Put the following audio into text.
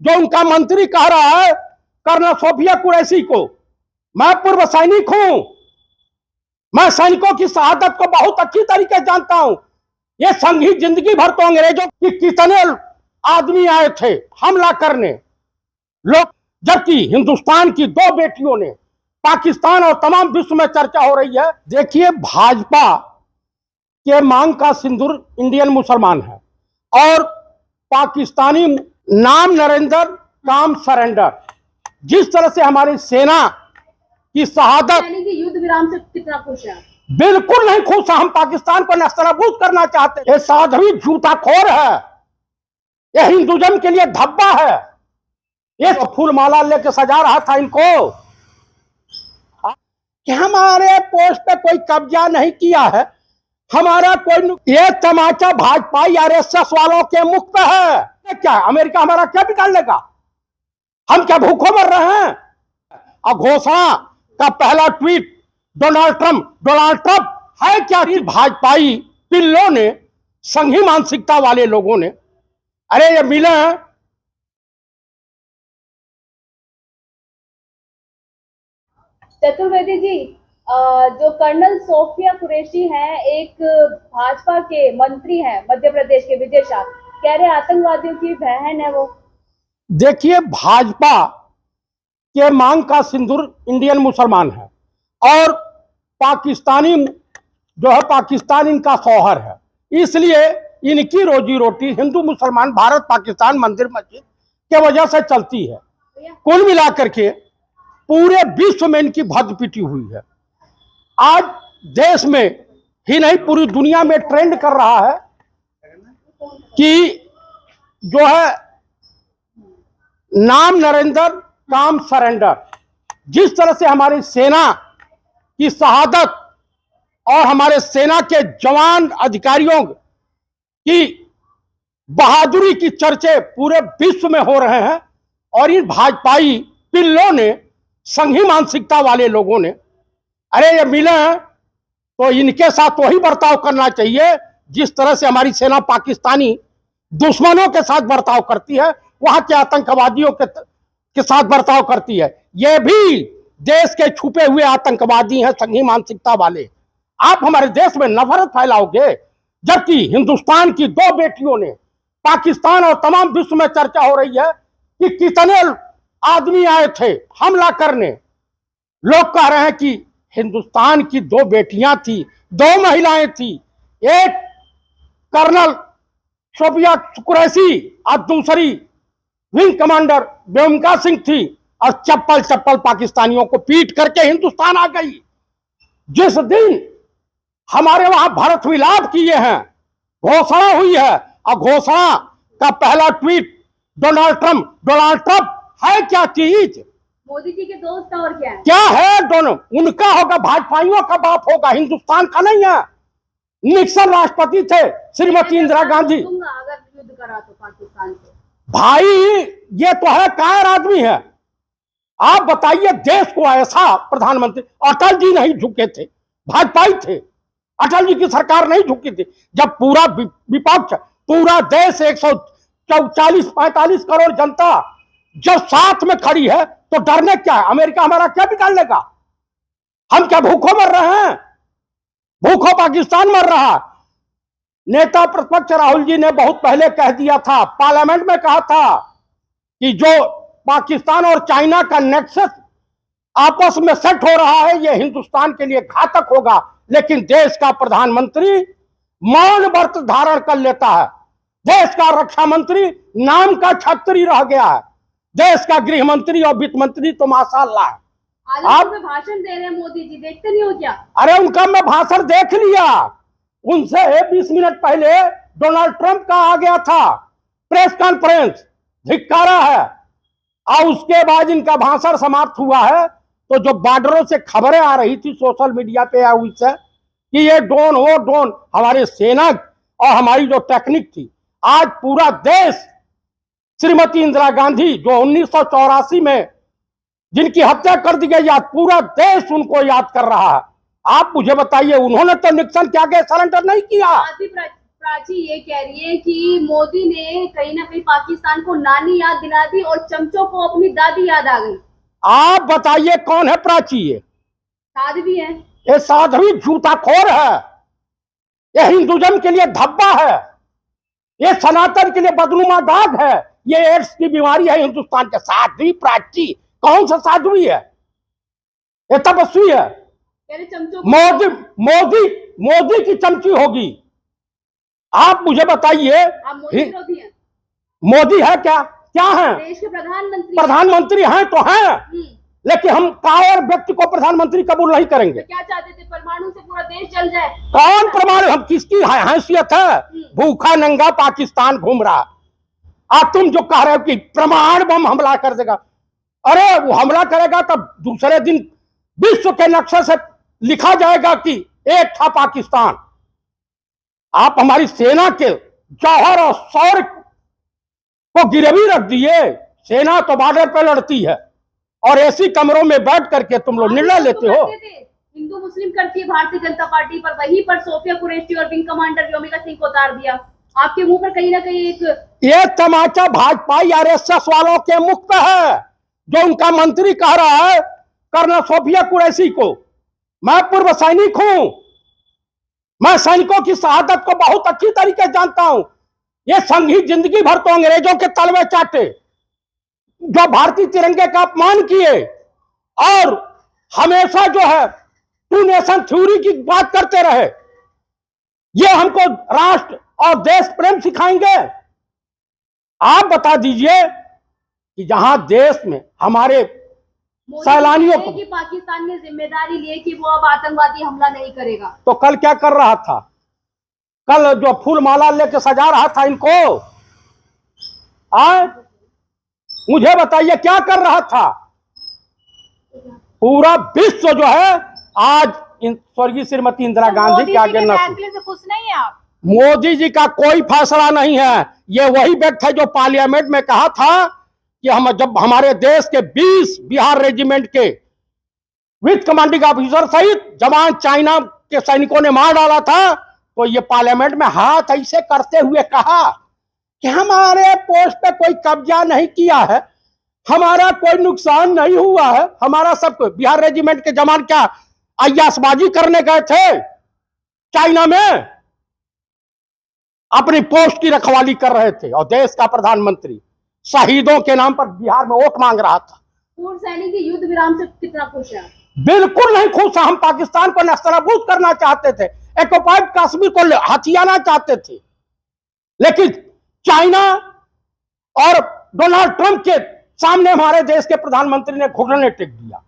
जो उनका मंत्री कह रहा है कर्नल सोफिया कुरैशी को, मैं पूर्व सैनिक हूं, मैं सैनिकों की शहादत को बहुत अच्छी तरीके से जानता हूं। ये संघी जिंदगी भर तो अंग्रेजों की कितने आदमी आए थे हमला करने लोग, जबकि हिंदुस्तान की दो बेटियों ने पाकिस्तान और तमाम विश्व में चर्चा हो रही है। देखिए, भाजपा के मांग का सिंदूर इंडियन मुसलमान है और पाकिस्तानी नाम नरेंद्र काम सरेंडर। जिस तरह से हमारी सेना की शहादत, युद्ध विराम से कितना खुश है? बिल्कुल नहीं खुश है। हम पाकिस्तान को नस्तनाबूद करना चाहते हैं। ये साध्वी झूठाखोर है, ये हिंदुज्म के लिए धब्बा है। ये तो फूलमाला लेके सजा रहा था इनको कि हमारे पोस्ट पे कोई कब्जा नहीं किया है, हमारा कोई, ये तमाचा भाजपा आरएसएस वालों के मुख पे है। क्या अमेरिका हमारा क्या बिगाड़ लेगा? हम क्या भूखों मर रहे हैं? और घोषणा का पहला ट्वीट डोनाल्ड ट्रंप है क्या? भाजपाई पिल्लों ने, संघी मानसिकता वाले लोगों ने, अरे ये मिले हैं चतुर्वेदी जी, जो कर्नल सोफिया कुरैशी हैं, एक भाजपा के मंत्री हैं मध्य प्रदेश के विदेशा, कह रहे आतंकवादियों की बहन है वो। देखिए, भाजपा के मांग का सिंदूर इंडियन मुसलमान है और पाकिस्तानी जो है, पाकिस्तान इनका शौहर है, इसलिए इनकी रोजी रोटी हिंदू मुसलमान, भारत पाकिस्तान, मंदिर मस्जिद के वजह से चलती है। कुल मिलाकर के पूरे विश्व में इनकी भद्द पिटी हुई है। आज देश में ही नहीं, पूरी दुनिया में ट्रेंड कर रहा है कि जो है नाम नरेंद्र काम सरेंडर। जिस तरह से हमारी सेना की शहादत और हमारे सेना के जवान अधिकारियों की बहादुरी की चर्चे पूरे विश्व में हो रहे हैं और इन भाजपाई पिल्लों ने, संघी मानसिकता वाले लोगों ने, अरे ये मिले हैं तो इनके साथ वही बर्ताव करना चाहिए जिस तरह से हमारी सेना पाकिस्तानी दुश्मनों के साथ बर्ताव करती है, वहां के आतंकवादियों के साथ बर्ताव करती है। ये भी देश के छुपे हुए आतंकवादी हैं, संघी मानसिकता वाले। आप हमारे देश में नफरत फैलाओगे, जबकि हिंदुस्तान की दो बेटियों ने पाकिस्तान और तमाम विश्व में चर्चा हो रही है कि कितने आदमी आए थे हमला करने। लोग कह रहे हैं कि हिंदुस्तान की दो बेटियां थी, दो महिलाएं थी, एक कर्नल सोफिया कुरैशी और दूसरी विंग कमांडर बेगम सिंह थी, और चप्पल चप्पल पाकिस्तानियों को पीट करके हिंदुस्तान आ गई। जिस दिन हमारे वहां भारत विलाप किए हैं, घोषणा हुई है, और घोषणा का पहला ट्वीट डोनाल्ड ट्रंप है क्या चीज? मोदी जी के दोस्त और क्या है? दोनों उनका होगा, भाजपाइयों का बाप होगा, हिंदुस्तान का नहीं है। निक्सन राष्ट्रपति थे, श्रीमती इंदिरा गांधी। अगर युद्ध करा तो पाकिस्तान से, भाई ये तो है कायर आदमी है। आप बताइए, देश को ऐसा प्रधानमंत्री, अटल जी नहीं झुके थे, भाजपाई थे, अटल जी की सरकार नहीं झुकी थी। जब पूरा विपक्ष, पूरा देश 140-45 करोड़ जनता जब साथ में खड़ी है तो डरने क्या है? अमेरिका हमारा क्या बिगाड़ लेगा? हम क्या भूखों मर रहे हैं? भूखों पाकिस्तान मर रहा। नेता प्रतिपक्ष राहुल जी ने बहुत पहले कह दिया था, पार्लियामेंट में कहा था कि जो पाकिस्तान और चाइना का नेक्सस आपस में सेट हो रहा है, यह हिंदुस्तान के लिए घातक होगा। लेकिन देश का प्रधानमंत्री मौन व्रत धारण कर लेता है। देश का रक्षा मंत्री नाम का छत्री रह गया है। देश का गृह मंत्री और वित्त मंत्री तो माशाअल्लाह है। आप भाषण दे रहे हैं मोदी जी, देखते नहीं हो क्या? अरे उनका मैं भाषण देख लिया, उनसे 20 मिनट पहले डोनाल्ड ट्रंप का आ गया था प्रेस कॉन्फ्रेंस, धिक्कारा है। और उसके बाद इनका भाषण समाप्त हुआ है तो जो बॉर्डरों से खबरें आ रही थी सोशल मीडिया पे या उससे कि ये ड्रोन वो ड्रोन, हमारे सेना और हमारी जो टेक्निक थी, आज पूरा देश श्रीमती इंदिरा गांधी जो 1984 में जिनकी हत्या कर दी गई, आज पूरा देश उनको याद कर रहा है। आप मुझे बताइए, उन्होंने तो निक्सन क्या गए सरेंडर नहीं किया। प्राची ये कह रही है कि मोदी ने कहीं ना कहीं पाकिस्तान को नानी याद दिला दी और चमचों को अपनी दादी याद आ गई। आप बताइए कौन है प्राची? ये साध्वी है। ये साध्वी जूताखोर है, ये हिंदुज्म के लिए धब्बा है, ये सनातन के लिए बदनुमा दाग है, ये एड्स की बीमारी है हिंदुस्तान के। साध्वी प्राची कौन सा साध्वी है? ये तपस्वी है। कह रहे चमचों मोदी मोदी मोदी की चमची होगी। आप मुझे बताइए, आप मोदी विरोधी हैं। मोदी है क्या? क्या है? देश के प्रधानमंत्री हैं तो हैं, लेकिन हम कायर व्यक्ति को प्रधानमंत्री कबूल नहीं करेंगे। क्या चाहते थे? परमाणु से पूरा देश जल जाए। कौन परमाणु? हम किसकी हैसियत है? भूखा नंगा पाकिस्तान घूम रहा। आज तुम जो कह रहे हो कि परमाणु बम हमला कर देगा, अरे वो हमला करेगा तब दूसरे दिन विश्व के नक्शे से लिखा जाएगा कि एक था पाकिस्तान। आप हमारी सेना के जौहर और शौर्य को गिरवी रख दिए। सेना तो बॉर्डर पे लड़ती है और ऐसी कमरों में बैठ करके तुम लोग निर्णय लेते हो। हिंदू मुस्लिम करती है भारतीय जनता पार्टी, पर वहीं पर सोफिया कुरैशी और विंग कमांडर व्योमिका सिंह को उतार दिया। आपके मुंह पर कहीं ना कहीं एक ये तमाचा भाजपा आरएसएस वालों के मुख पे है, जो उनका मंत्री कह रहा है कर्नल सोफिया कुरैशी को। मैं पूर्व सैनिक हूं, मैं सैनिकों की शहादत को बहुत अच्छी तरीके से जानता हूं। ये संघी जिंदगी भर तो अंग्रेजों के तलवे चाटे, जो भारतीय तिरंगे का अपमान किए और हमेशा जो है टू नेशन थ्योरी की बात करते रहे। ये हमको राष्ट्र और देश प्रेम सिखाएंगे? आप बता दीजिए कि जहां देश में हमारे सैलानियों को, कि पाकिस्तान ने जिम्मेदारी ली कि वो अब आतंकवादी हमला नहीं करेगा, तो कल क्या कर रहा था? कल जो फूल माला लेके सजा रहा था इनको, मुझे बताइए क्या कर रहा था? पूरा विश्व जो है आज स्वर्गीय श्रीमती इंदिरा गांधी के आगे फैसले से खुश नहीं है आप? मोदी जी का कोई फैसला नहीं है। ये वही व्यक्ति है जो पार्लियामेंट में कहा था कि हम जब हमारे देश के 20 बिहार रेजिमेंट के विथ कमांडिंग ऑफिसर सहित जवान चाइना के सैनिकों ने मार डाला था, तो ये पार्लियामेंट में हाथ ऐसे करते हुए कहा कि हमारे पोस्ट पे कोई कब्जा नहीं किया है, हमारा कोई नुकसान नहीं हुआ है, हमारा सब कुछ। बिहार रेजिमेंट के जवान क्या अय्यासबाजी करने गए थे चाइना में? अपनी पोस्ट की रखवाली कर रहे थे। और देश का प्रधानमंत्री शहीदों के नाम पर बिहार में वोट मांग रहा था। पूर्व सैनिक की युद्ध विराम से कितना खुश है? बिल्कुल नहीं खुश। हम पाकिस्तान को नस्तानाबूद करना चाहते थे, ऑक्युपाइड कश्मीर को हथियाना चाहते थे, लेकिन चाइना और डोनाल्ड ट्रंप के सामने हमारे देश के प्रधानमंत्री ने घुटने टेक दिया।